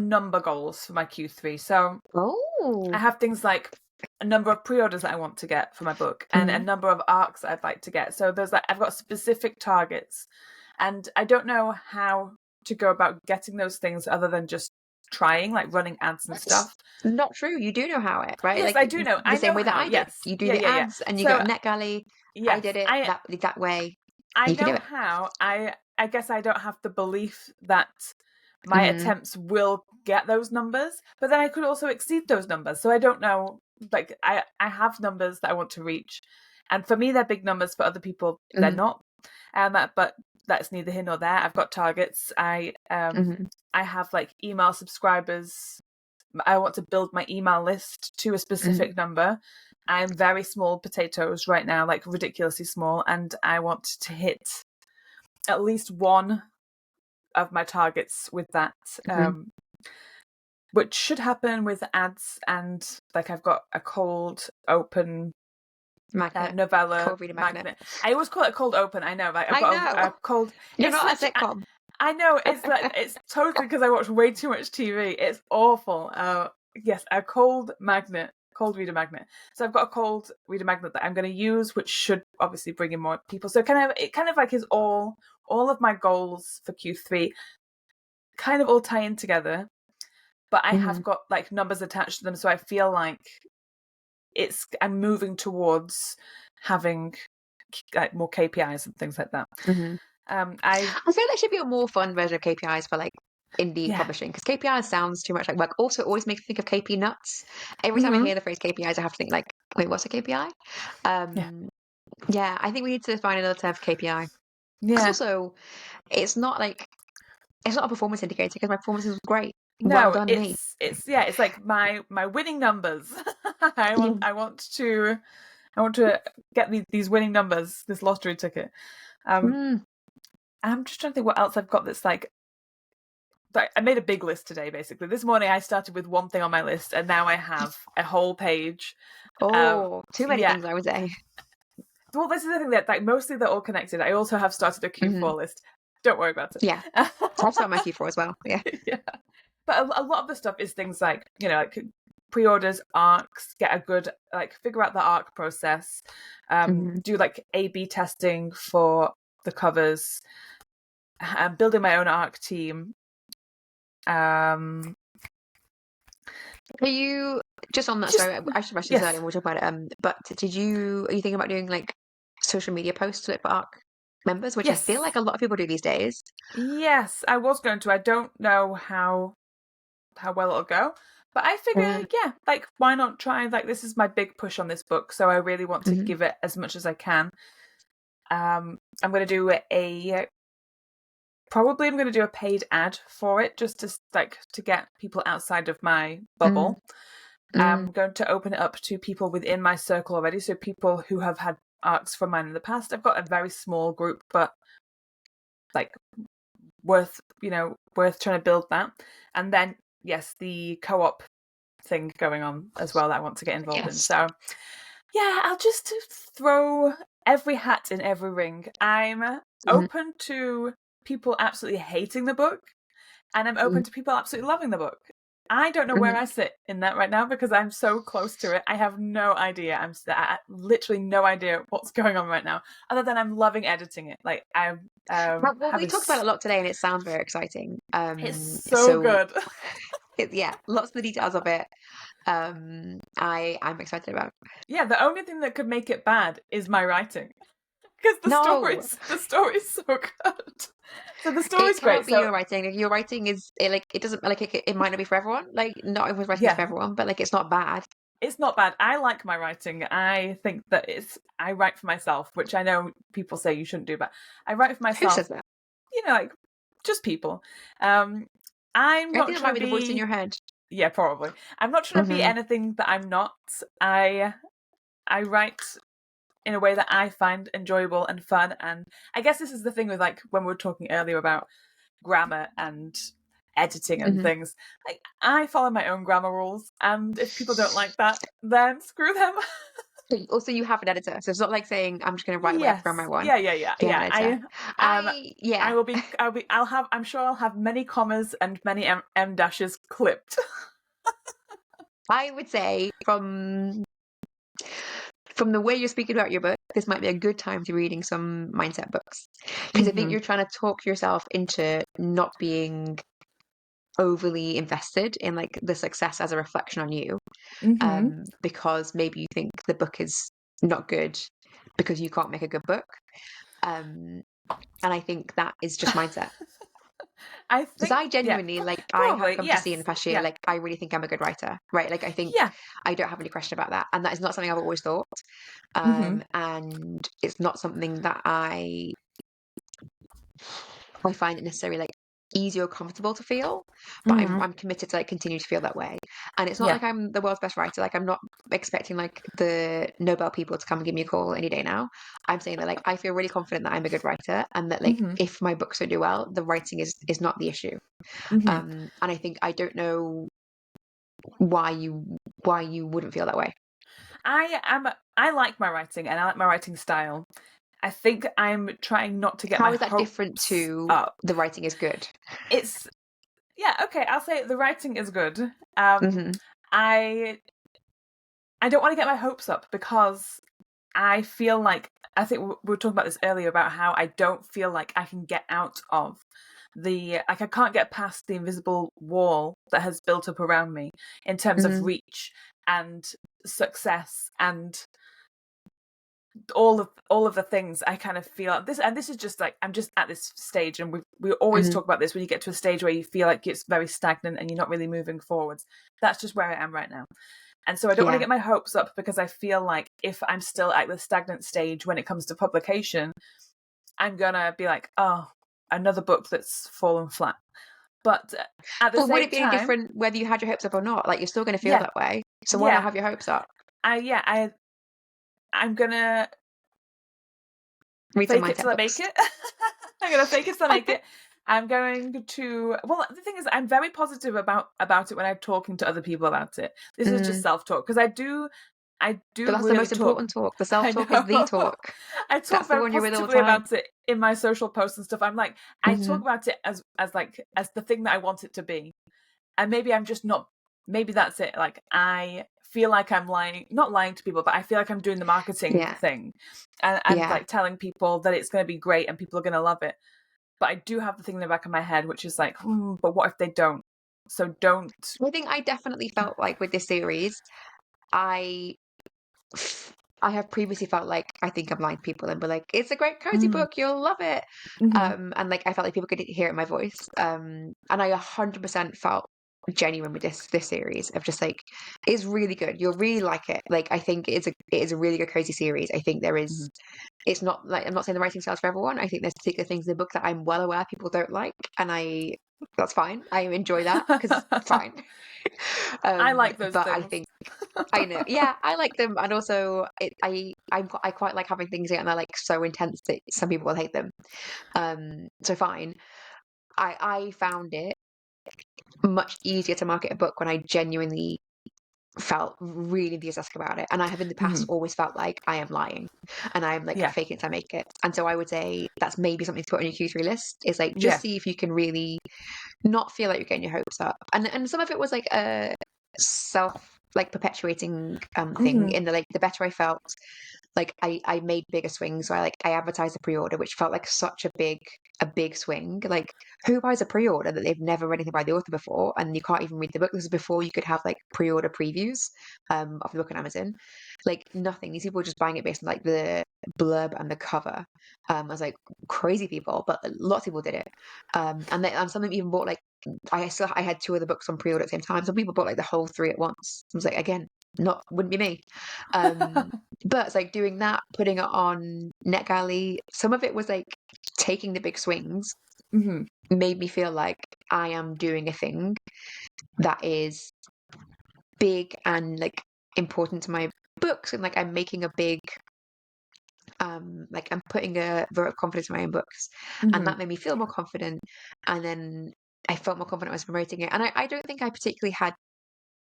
number goals for my Q3. So I have things like a number of pre-orders that I want to get for my book and a number of arcs that I'd like to get. So there's like I've got specific targets, and I don't know how to go about getting those things other than just trying, like running ads and stuff. Not true. You do know how it, right? Yes, like I do know. The same way that I did. Yes. You do the ads and you go NetGalley. Yes, I did it that way. I You can know do it. how. I guess I don't have the belief that my attempts will get those numbers, but then I could also exceed those numbers. So I don't know. Like I have numbers that I want to reach, and for me they're big numbers. For other people, they're not. But that's neither here nor there. I've got targets. I have like email subscribers. I want to build my email list to a specific number. I'm very small potatoes right now, like ridiculously small, and I want to hit at least one of my targets with that, which should happen with ads. And like I've got a cold open novella cold reader magnet. I always call it cold open. I know, like I've got a cold. You're not a sitcom. I know, it's like it's totally because I watch way too much TV. It's awful. Yes, a cold reader magnet. So I've got a cold reader magnet that I'm going to use, which should obviously bring in more people. So it kind of like is all of my goals for Q3 kind of all tie in together, but I have got like numbers attached to them, so I feel like I'm moving towards having like more KPIs and things like that. I feel there should be a more fun version of KPIs for like indie publishing, because KPIs sounds too much like work. Also, it always makes me think of KP nuts. Every time I hear the phrase KPIs, I have to think like, wait, what's a KPI? Yeah, I think we need to find another term for KPI. Because also, it's not a performance indicator, because my performance is great. No, well done, me. It's like my winning numbers. I want to get these winning numbers, this lottery ticket. I'm just trying to think what else I've got that's like. I made a big list today, basically. This morning I started with one thing on my list, and now I have a whole page. Too many things, I would say. Well, this is the thing that like mostly they're all connected. I also have started a Q4 list. Don't worry about it. Yeah, I've started my Q4 as well. Yeah. But a lot of the stuff is things like, like pre-orders, arcs, get a good, like figure out the arc process, do like A/B testing for the covers, building my own arc team. Are you just on that? Sorry, I should mention this earlier. We'll talk about it. But are you thinking about doing like social media posts for arc? members, which I feel Yes. like a lot of people do these days. Yes, I was going to. I don't know how well it'll go, but I figure, yeah, like why not try? Like this is my big push on this book, so I really want to give it as much as I can. I'm going to do probably I'm going to do a paid ad for it just to get people outside of my bubble. I'm going to open it up to people within my circle already, so people who have had arcs from mine in the past. I've got a very small group, but like worth trying to build that. And then yes, the co-op thing going on as well that I want to get involved in. So yeah, I'll just throw every hat in every ring. I'm open to people absolutely hating the book, and I'm open to people absolutely loving the book. I don't know where I sit in that right now because I'm so close to it. I have no idea. I literally no idea what's going on right now, other than I'm loving editing it. Like Well, we talked about it a lot today, and it sounds very exciting. It's so good. Lots of the details of it. I'm excited about. Yeah, the only thing that could make it bad is my writing, because the story's so good. So the story's great. It can't be your writing. Your writing is it doesn't it might not be for everyone. Like not everyone's writing is for everyone, but like it's not bad. It's not bad. I like my writing. I think that I write for myself, which I know people say you shouldn't do, but I write for myself. Who says that? Like just people. I'm not think trying that might to be the voice in your head. Yeah, probably. I'm not trying to be anything that I'm not. I write in a way that I find enjoyable and fun, and I guess this is the thing with like when we were talking earlier about grammar and editing and things. Like I follow my own grammar rules, and if people don't like that, then screw them. Also, you have an editor, so it's not like saying I'm just going to write whatever grammar I want. Yeah. Yeah. I'm sure I'll have many commas and many M dashes clipped. I would say from the way you're speaking about your book, this might be a good time to be reading some mindset books, because I think you're trying to talk yourself into not being overly invested in like the success as a reflection on you, because maybe you think the book is not good because you can't make a good book, and I think that is just mindset. Because I genuinely I have come to see in the past year, like I really think I'm a good writer, right? Like I think I don't have any question about that, and that is not something I've always thought, and it's not something that I find it necessarily like easy or comfortable to feel, but I'm committed to like continue to feel that way. And it's not like I'm the world's best writer. Like I'm not expecting like the Nobel people to come and give me a call any day now. I'm saying that like I feel really confident that I'm a good writer, and that like if my books don't do well, the writing is not the issue. And I think I don't know why you wouldn't feel that way. I like my writing, and I like my writing style. I think I'm trying not to get How my is that different to up. The writing is good? It's okay, I'll say the writing is good. I don't want to get my hopes up, because I feel like, I think we were talking about this earlier about how I don't feel like I can get out of I can't get past the invisible wall that has built up around me in terms of reach and success and all of the things. I kind of feel like this, and this is just like I'm just at this stage, and we always talk about this when you get to a stage where you feel like it's very stagnant and you're not really moving forwards. That's just where I am right now. And so I don't want to get my hopes up, because I feel like if I'm still at the stagnant stage when it comes to publication, I'm gonna be like, oh, another book that's fallen flat. But at the same time, would it be any different whether you had your hopes up or not? Like you're still going to feel that way. So why not have your hopes up? I'm gonna read fake it till I make it. I'm gonna fake it till I make it. I'm going to. Well, the thing is, I'm very positive about it when I'm talking to other people about it. This is just self-talk, because I do. But that's really the most important talk. The self-talk is the talk. I talk very positively about it in my social posts and stuff. I'm like, I talk about it as the thing that I want it to be, and maybe I'm just not. Maybe that's it. Like I feel like I'm not lying to people, but I feel like I'm doing the marketing thing, and like telling people that it's going to be great and people are going to love it. But I do have the thing in the back of my head, which is like, but what if they don't? So don't. I think I definitely felt like with this series, I I have previously felt like I think I'm lying to people and be like, it's a great cozy book, you'll love it. And like I felt like people could hear it in my voice. And I 100% felt genuine with this series of just like, it's really good. You'll really like it. Like I think it is a really good cozy series. I think there is it's not like, I'm not saying the writing style's for everyone. I think there's particular things in the book that I'm well aware people don't like, and that's fine. I enjoy that because it's fine. I like those But I things. think I know, yeah, I like them, and also I quite like having things that are like so intense that some people will hate them. So fine. I found it much easier to market a book when I genuinely felt really enthusiastic about it. And I have in the past always felt like I am lying and I'm like faking it till I make it. And so I would say that's maybe something to put on your Q3 list, is like just see if you can really not feel like you're getting your hopes up. And some of it was like a self like perpetuating thing in the better I felt, like I made bigger swings. So I advertised a pre-order, which felt like such a big swing. Like who buys a pre-order that they've never read anything by the author before, and you can't even read the book? This is before you could have like pre-order previews of the book on Amazon. Like nothing. These people were just buying it based on like the blurb and the cover. I was like, crazy people, but lots of people did it. And some of them even bought like, I had two other books on pre-order at the same time. Some people bought like the whole three at once. I was like, again, wouldn't be me. But it's like doing that, putting it on NetGalley. Some of it was like taking the big swings, made me feel like I am doing a thing that is big and like important to my books, and like I'm making a big like I'm putting a vote of confidence in my own books, and that made me feel more confident. And then I felt more confident when I was promoting it. And I don't think I particularly had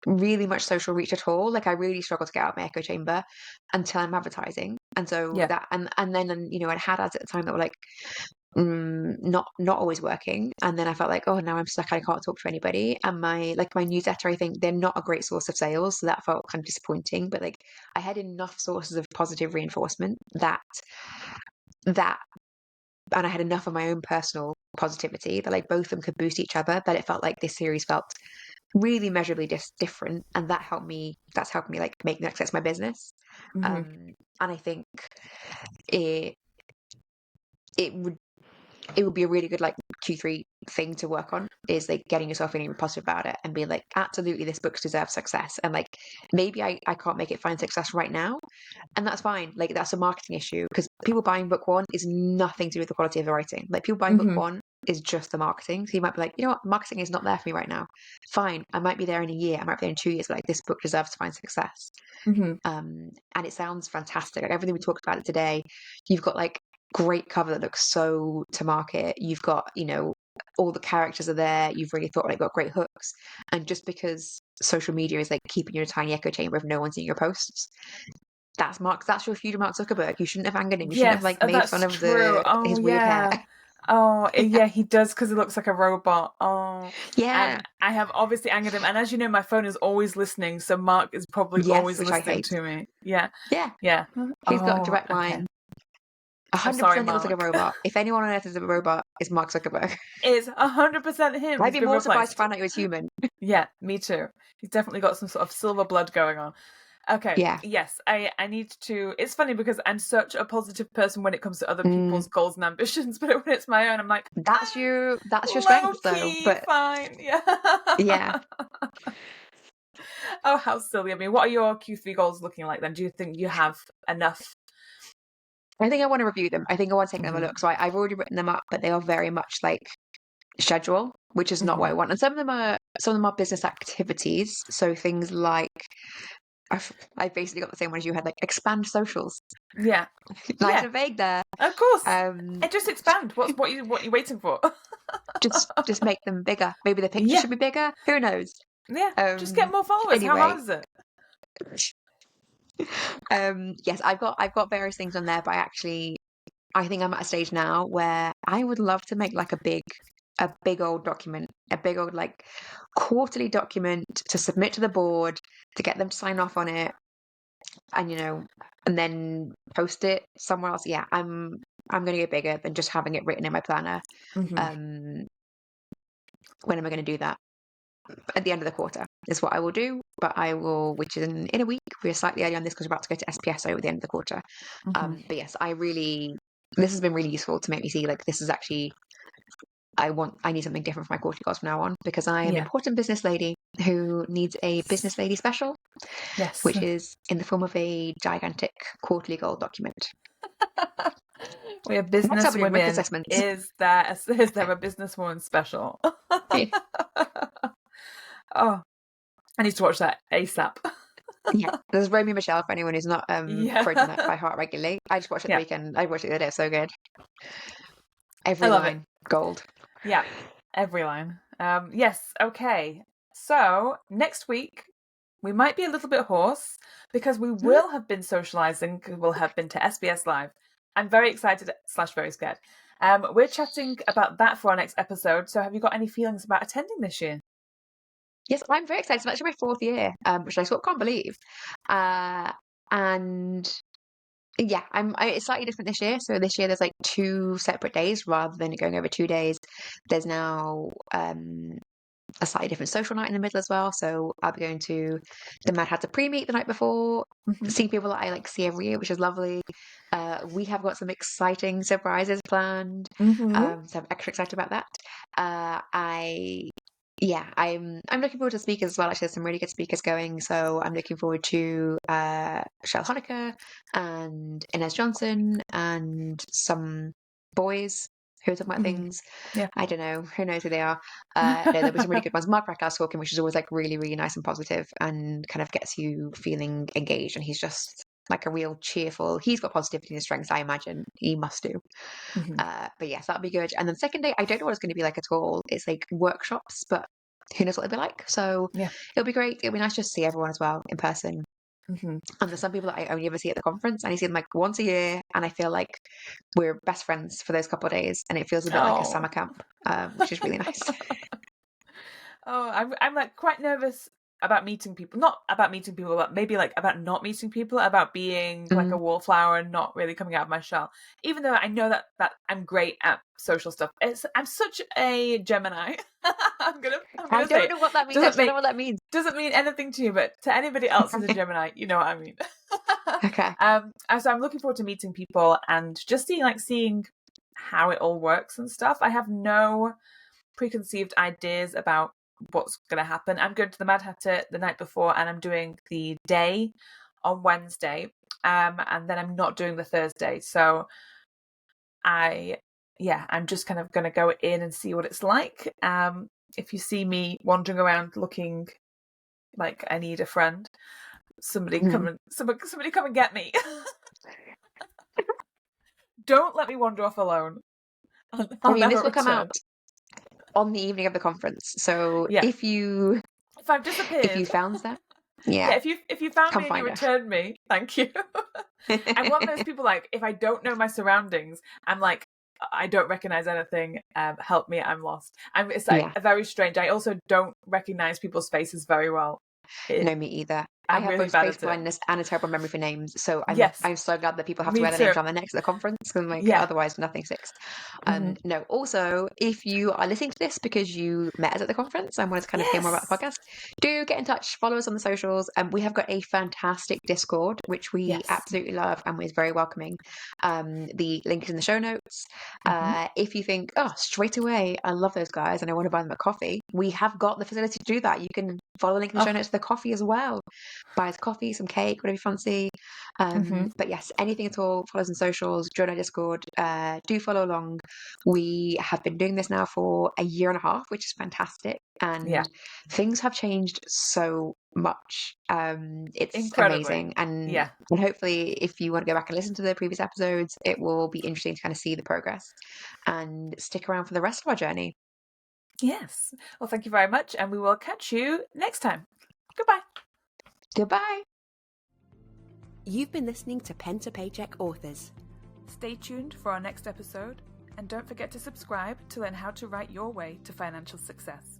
really much social reach at all. Like I really struggled to get out of my echo chamber until I'm advertising. And so that and then you know, I had ads at the time that were like not always working. And then I felt like, oh, now I'm stuck, I can't talk to anybody. And my newsletter, I think they're not a great source of sales, so that felt kind of disappointing. But like I had enough sources of positive reinforcement that and I had enough of my own personal positivity that like both of them could boost each other, that it felt like this series felt really measurably different, and that's helped me like make the next steps my business. And I think it would be a really good like Q3 thing to work on, is like getting yourself feeling positive about it and being like, absolutely, this book deserves success. And like maybe I can't make it find success right now, and that's fine. Like that's a marketing issue, because people buying book one is nothing to do with the quality of the writing. Like people buying book one is just the marketing. So you might be like, you know what, marketing is not there for me right now. Fine, I might be there in a year, I might be there in 2 years, but like this book deserves to find success. And it sounds fantastic. Like everything we talked about it today, you've got like great cover that looks so to market. You've got, you know, all the characters are there. You've really thought like got great hooks. And just because social media is like keeping you in a tiny echo chamber of no one seeing your posts, that's your future Mark Zuckerberg. You shouldn't have angered him. You shouldn't have like made fun of his weird hair. Oh, yeah, he does, because he looks like a robot. Oh, Yeah. And I have obviously angered him. And as you know, my phone is always listening, so Mark is probably always which I listening hate. to me. Yeah. Yeah. Yeah. He's got a direct line. 100% he looks like a robot. If anyone on earth is a robot, it's Mark Zuckerberg. It's 100% him. I'd be more surprised to find out he was human. Yeah, me too. He's definitely got some sort of silver blood going on. Okay. Yeah. Yes, I need to. It's funny because I'm such a positive person when it comes to other people's goals and ambitions, but when it's my own, I'm like, that's your strength, though. But fine, yeah, yeah. Oh, how silly of me! What are your Q3 goals looking like then? Do you think you have enough? I think I want to review them. I think I want to take them a look. So I've already written them up, but they are very much like schedule, which is not what I want. And some of them are business activities. So things like I basically got the same one as you had, like expand socials. Yeah, nice and vague there. Of course. Just expand. What you waiting for? just make them bigger. Maybe the picture should be bigger. Who knows? Yeah. Just get more followers. Anyway. How hard is it? Yes, I've got various things on there, but I think I'm at a stage now where I would love to make like a big old document, a big old like quarterly document to submit to the board, to get them to sign off on it, and you know, and then post it somewhere else. Yeah, I'm going to go bigger than just having it written in my planner. When am I going to do that? At the end of the quarter. is what I will do, but I will, which is in a week. We're slightly early on this because we're about to go to SPSO at the end of the quarter. But yes, this has been really useful to make me see like this is actually, I need something different for my quarterly goals from now on, because I am an important business lady who needs a business lady special, Yes. which is in the form of a gigantic quarterly goal document. We are business women. Is there a businesswoman special? Oh, I need to watch that ASAP. Yeah, there's Romeo and Michelle for anyone who's not quoting that by heart regularly. I just watched it the weekend. I watched it the other day. It's so good. Every line, gold. Yeah, every line. Yes, okay. So next week we might be a little bit hoarse because we will have been socialising. We'll have been to SBS Live. I'm very excited / very scared. We're chatting about that for our next episode. So have you got any feelings about attending this year? Yes, I'm very excited. It's actually my 4th year, which I sort of can't believe. And yeah, it's slightly different this year. So this year there's like 2 separate days rather than going over 2 days. There's now a slightly different social night in the middle as well. So I'll be going to the Mad Hatter pre-meet the night before, seeing people that I like see every year, which is lovely. We have got some exciting surprises planned. So I'm extra excited about that. I'm looking forward to speakers as well. Actually, there's some really good speakers going. So I'm looking forward to Shell Honecker and Inez Johnson and some boys who are talking about things. Yeah. I don't know. Who knows who they are? No, there were some really good ones. Mark Rackhouse talking, which is always like really, really nice and positive and kind of gets you feeling engaged. And he's just like a real cheerful, he's got positivity and strengths, I imagine. He must do. But yes, that'll be good. And then second day, I don't know what it's going to be like at all. It's like workshops, but who knows what they'll be like. So it'll be great. It'll be nice just to see everyone as well in person. And there's some people that I only ever see at the conference, and I see them like once a year, and I feel like we're best friends for those couple of days, and it feels a bit like a summer camp, which is really nice. I'm like quite nervous about meeting people. Not about meeting people, but maybe like about not meeting people, about being like a wallflower and not really coming out of my shell. Even though I know that I'm great at social stuff. I'm such a Gemini. I don't know what that means. I don't know what that means. Doesn't mean anything to you, but to anybody else who's a Gemini, you know what I mean. Okay. So I'm looking forward to meeting people and just seeing how it all works and stuff. I have no preconceived ideas about what's going to happen. I'm going to the Mad Hatter the night before, and I'm doing the day on Wednesday, and then I'm not doing the Thursday. So I'm just kind of going to go in and see what it's like. If you see me wandering around looking like I need a friend, somebody come and get me. Don't let me wander off alone. This will come out on the evening of the conference. So if I've disappeared, if you found that, if you found me and you returned me, thank you. I'm one of those people, like, if I don't know my surroundings, I'm like, I don't recognize anything. Help me, I'm lost. It's like very strange. I also don't recognize people's faces very well. No, me either. I have both face blindness and a terrible memory for names, so I'm so glad that people have to wear their names on their necks at the conference, because otherwise nothing sticks. No, also, if you are listening to this because you met us at the conference and wanted to kind of hear more about the podcast, do get in touch, follow us on the socials. We have got a fantastic Discord, which we absolutely love and is very welcoming. The link is in the show notes. If you think, straight away, I love those guys and I want to buy them a coffee, we have got the facility to do that. You can follow the link in the show notes to the coffee as well. Buy us coffee, some cake, whatever you fancy. But yes, anything at all, follow us on socials, join our Discord, do follow along. We have been doing this now for a year and a half, which is fantastic. And things have changed so much. It's incredibly amazing. And hopefully if you want to go back and listen to the previous episodes, it will be interesting to kind of see the progress and stick around for the rest of our journey. Yes. Well, thank you very much, and we will catch you next time. Goodbye. Goodbye. You've been listening to Pen to Paycheck Authors. Stay tuned for our next episode, and don't forget to subscribe to learn how to write your way to financial success.